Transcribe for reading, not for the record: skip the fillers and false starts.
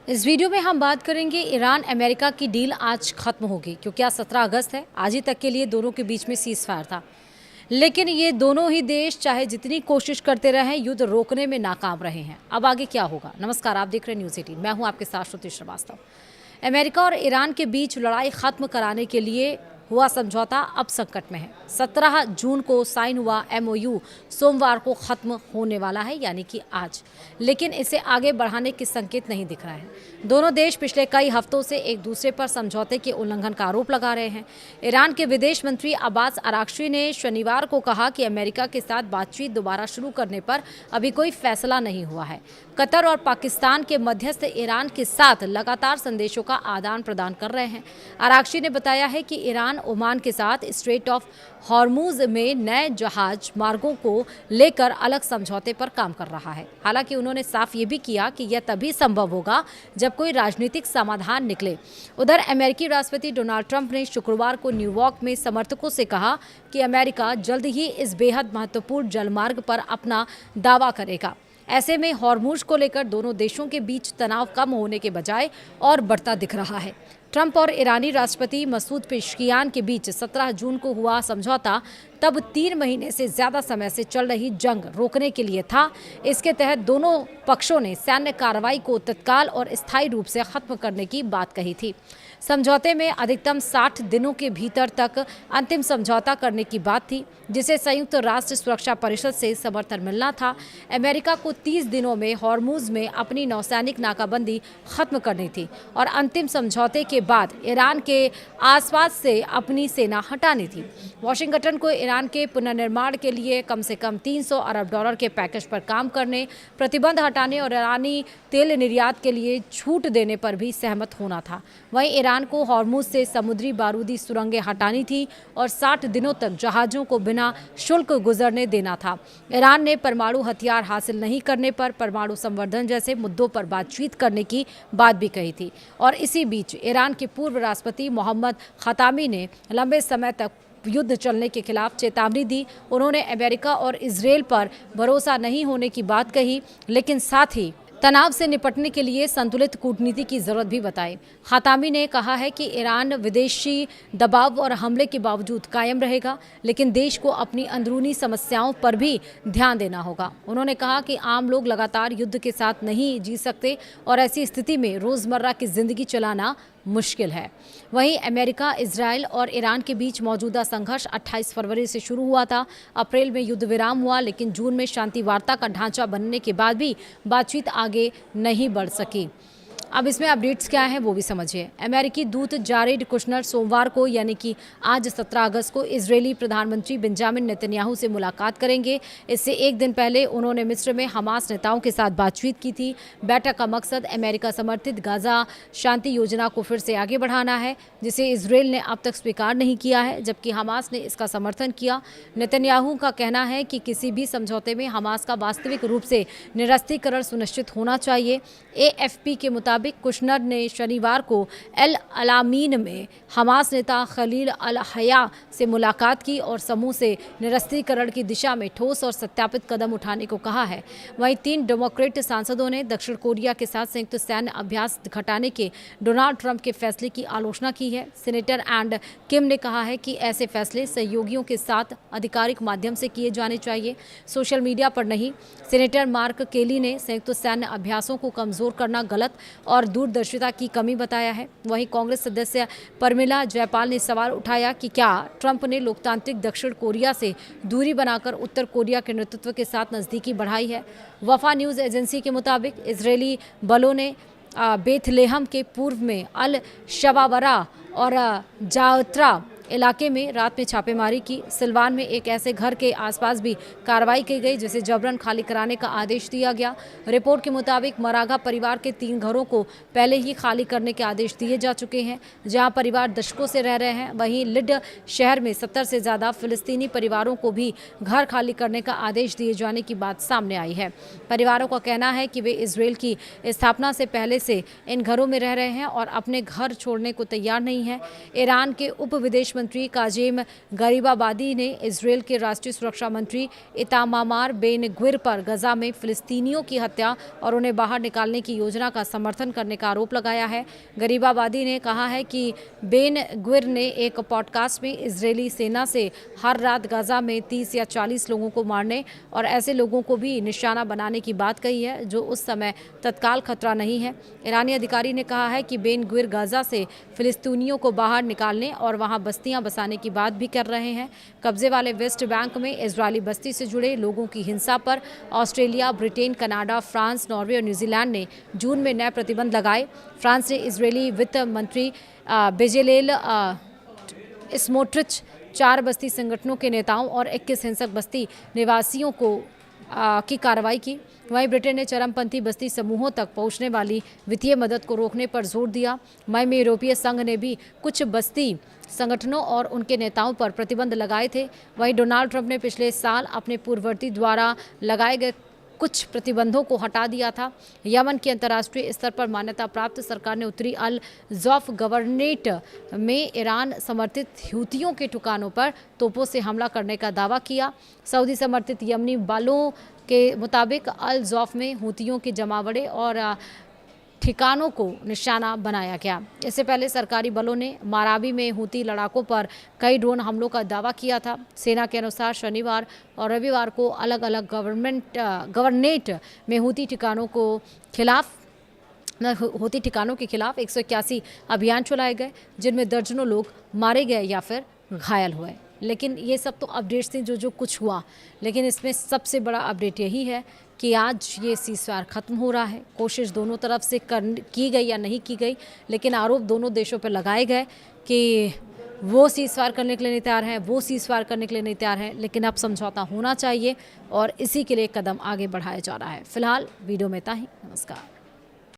इस वीडियो में हम बात करेंगे ईरान अमेरिका की डील आज खत्म होगी क्योंकि आज 17 अगस्त है। आज ही तक के लिए दोनों के बीच में सीज फायर था, लेकिन ये दोनों ही देश चाहे जितनी कोशिश करते रहे युद्ध रोकने में नाकाम रहे हैं। अब आगे क्या होगा? नमस्कार, आप देख रहे हैं न्यूज़ 18। मैं हूं आपके साथ श्रुति श्रीवास्तव। अमेरिका और ईरान के बीच लड़ाई खत्म कराने के लिए हुआ समझौता अब संकट में है। 17 जून को साइन हुआ एमओयू सोमवार को खत्म होने वाला है, यानी कि आज, लेकिन इसे आगे बढ़ाने के संकेत नहीं दिख रहा है। दोनों देश पिछले कई हफ्तों से एक दूसरे पर समझौते के उल्लंघन का आरोप लगा रहे हैं। ईरान के विदेश मंत्री अब्बास अराक्ची ने शनिवार को कहा कि अमेरिका के साथ बातचीत दोबारा शुरू करने पर अभी कोई फैसला नहीं हुआ है। कतर और पाकिस्तान के मध्यस्थ ईरान के साथ लगातार संदेशों का आदान प्रदान कर रहे हैं। अराक्ची ने बताया है कि ईरान ओमान के साथ स्ट्रेट ऑफ हॉर्मुज में नए जहाज मार्गों को लेकर अलग समझौते पर काम कर रहा है। हालांकि उन्होंने साफ ये भी किया कि यह तभी संभव होगा जब कोई राजनीतिक समाधान निकले। उधर अमेरिकी राष्ट्रपति डोनाल्ड ट्रंप ने शुक्रवार को न्यूयॉर्क में समर्थकों से कहा कि अमेरिका जल्द ही इस बेहद महत्वपूर्ण जलमार्ग पर अपना दावा करेगा। ऐसे में हॉर्मुज को लेकर दोनों देशों के बीच तनाव कम होने के बजाय और बढ़ता दिख रहा है। ट्रंप और ईरानी राष्ट्रपति मसूद पेशकियान के बीच 17 जून को हुआ समझौता तब 3 महीने से ज़्यादा समय से चल रही जंग रोकने के लिए था। इसके तहत दोनों पक्षों ने सैन्य कार्रवाई को तत्काल और स्थायी रूप से खत्म करने की बात कही थी। समझौते में अधिकतम 60 दिनों के भीतर तक अंतिम समझौता करने की बात थी, जिसे संयुक्त राष्ट्र सुरक्षा परिषद से समर्थन मिलना था। अमेरिका को 30 दिनों में हॉर्मुज में अपनी नौसैनिक नाकाबंदी खत्म करनी थी और अंतिम समझौते के बाद ईरान के आसपास से अपनी सेना हटानी थी। वाशिंगटन को ईरान के पुनर्निर्माण के लिए कम से कम $300 अरब के पैकेज पर काम करने, प्रतिबंध हटाने और ईरानी तेल निर्यात के लिए छूट देने पर भी सहमत होना था। वहीं ईरान को हॉर्मुज से समुद्री बारूदी सुरंगें हटानी थी और 60 दिनों तक जहाज़ों को बिना शुल्क गुजरने देना था। ईरान ने परमाणु हथियार हासिल नहीं करने पर परमाणु संवर्धन जैसे मुद्दों पर बातचीत करने की बात भी कही थी। और इसी बीच ईरान के पूर्व राष्ट्रपति मोहम्मद खतामी ने लंबे समय तक युद्ध चलने के खिलाफ चेतावनी दी। उन्होंने अमेरिका और इजरायल पर भरोसा नहीं होने की बात कही, लेकिन साथ ही तनाव से निपटने के लिए संतुलित कूटनीति की जरूरत भी बताई। खतामी ने कहा है कि ईरान विदेशी दबाव और हमले के बावजूद कायम रहेगा, लेकिन देश को अपनी अंदरूनी समस्याओं पर भी ध्यान देना होगा। उन्होंने कहा कि आम लोग लगातार युद्ध के साथ नहीं जी सकते और ऐसी स्थिति में रोजमर्रा की जिंदगी चलाना मुश्किल है। वहीं अमेरिका, इजरायल और ईरान के बीच मौजूदा संघर्ष 28 फरवरी से शुरू हुआ था। अप्रैल में युद्ध विराम हुआ, लेकिन जून में शांति वार्ता का ढांचा बनने के बाद भी बातचीत आगे नहीं बढ़ सकी। अब इसमें अपडेट्स क्या हैं वो भी समझिए। अमेरिकी दूत जारेड कुशनर सोमवार को यानी कि आज 17 अगस्त को इजरायली प्रधानमंत्री बेंजामिन नेतन्याहू से मुलाकात करेंगे। इससे एक दिन पहले उन्होंने मिस्र में हमास नेताओं के साथ बातचीत की थी। बैठक का मकसद अमेरिका समर्थित गाजा शांति योजना को फिर से आगे बढ़ाना है, जिसे इजरायल ने अब तक स्वीकार नहीं किया है, जबकि हमास ने इसका समर्थन किया। नेतन्याहू का कहना है कि किसी भी समझौते में हमास का वास्तविक रूप से निरस्तीकरण सुनिश्चित होना चाहिए। AFP के मुताबिक कुशनर ने शनिवार को एल अलामीन में हमास नेता खलील अल हया से मुलाकात की और समूह से निरस्तीकरण की दिशा में ठोस और सत्यापित कदम उठाने को कहा है। वहीं 3 डेमोक्रेट सांसदों ने दक्षिण कोरिया के साथ संयुक्त सैन्य अभ्यास घटाने के डोनाल्ड ट्रंप के फैसले की आलोचना की है। सीनेटर एंड किम ने कहा है कि ऐसे फैसले सहयोगियों के साथ आधिकारिक माध्यम से किए जाने चाहिए, सोशल मीडिया पर नहीं। सीनेटर मार्क केली ने संयुक्त सैन्य अभ्यासों को कमजोर करना गलत और दूरदर्शिता की कमी बताया है। वहीं कांग्रेस सदस्य परमिला जयपाल ने सवाल उठाया कि क्या ट्रंप ने लोकतांत्रिक दक्षिण कोरिया से दूरी बनाकर उत्तर कोरिया के नेतृत्व के साथ नज़दीकी बढ़ाई है। वफा न्यूज़ एजेंसी के मुताबिक इजरायली बलों ने बेथलेहम के पूर्व में अल शबावरा और जात्रा इलाके में रात में छापेमारी की। सिलवान में एक ऐसे घर के आसपास भी कार्रवाई की गई जिसे जबरन खाली कराने का आदेश दिया गया। रिपोर्ट के मुताबिक मरागा परिवार के 3 घरों को पहले ही खाली करने के आदेश दिए जा चुके हैं, जहां परिवार दशकों से रह रहे हैं। वहीं लिड शहर में 70 से ज़्यादा फिलिस्तीनी परिवारों को भी घर खाली करने का आदेश दिए जाने की बात सामने आई है। परिवारों का कहना है कि वे इजरायल की स्थापना से पहले से इन घरों में रह रहे हैं और अपने घर छोड़ने को तैयार नहीं हैं। ईरान के उप विदेश मंत्री काजेम गरीबाबादी ने इसराइल के राष्ट्रीय सुरक्षा मंत्री इतामार बेन ग्विर पर गजा में फिलिस्तीनियों की हत्या और उन्हें बाहर निकालने की योजना का समर्थन करने का आरोप लगाया है। गरीबाबादी ने कहा है कि बेन ग्विर ने एक पॉडकास्ट में इजरायली सेना से हर रात गजा में 30 या 40 लोगों को मारने और ऐसे लोगों को भी निशाना बनाने की बात कही है जो उस समय तत्काल खतरा नहीं है। ईरानी अधिकारी ने कहा है कि बेन ग्विर गाजा से फिलिस्तीनियों को बाहर निकालने और वहां बस्तियां बसाने की बात भी कर रहे हैं। कब्जे वाले वेस्ट बैंक में इजरायली बस्ती से जुड़े लोगों की हिंसा पर Australia, Britain, Canada, France, Norway और न्यूजीलैंड ने जून में नए प्रतिबंध लगाए। फ्रांस ने इजरायली वित्त मंत्री बेजेलेल स्मोट्रिच 4 बस्ती संगठनों के नेताओं और 21 हिंसक बस्ती निवासियों की कार्रवाई की। वहीं ब्रिटेन ने चरमपंथी बस्ती समूहों तक पहुंचने वाली वित्तीय मदद को रोकने पर जोर दिया। मई में यूरोपीय संघ ने भी कुछ बस्ती संगठनों और उनके नेताओं पर प्रतिबंध लगाए थे। वहीं डोनाल्ड ट्रंप ने पिछले साल अपने पूर्ववर्ती द्वारा लगाए गए कुछ प्रतिबंधों को हटा दिया था। यमन की अंतर्राष्ट्रीय स्तर पर मान्यता प्राप्त सरकार ने उत्तरी अल ज़ौफ गवर्नेट में ईरान समर्थित हूतियों के ठिकानों पर तोपों से हमला करने का दावा किया। सऊदी समर्थित यमनी बालों के मुताबिक अल ज़ौफ में हूतियों के जमावड़े और ठिकानों को निशाना बनाया गया। इससे पहले सरकारी बलों ने माराबी में हूती लड़ाकों पर कई ड्रोन हमलों का दावा किया था। सेना के अनुसार शनिवार और रविवार को अलग अलग गवर्नेट में हूती ठिकानों के खिलाफ 181 अभियान चलाए गए, जिनमें दर्जनों लोग मारे गए या फिर घायल हुए। लेकिन ये सब तो अपडेट्स थी जो कुछ हुआ, लेकिन इसमें सबसे बड़ा अपडेट यही है कि आज ये सीज़फायर ख़त्म हो रहा है। कोशिश दोनों तरफ से की गई या नहीं की गई, लेकिन आरोप दोनों देशों पर लगाए गए कि वो सीज़फायर करने के लिए नहीं तैयार हैं, वो सीज़फायर करने के लिए नहीं तैयार हैं, लेकिन अब समझौता होना चाहिए और इसी के लिए कदम आगे बढ़ाया जा रहा है। फिलहाल वीडियो में इतना ही। नमस्कार।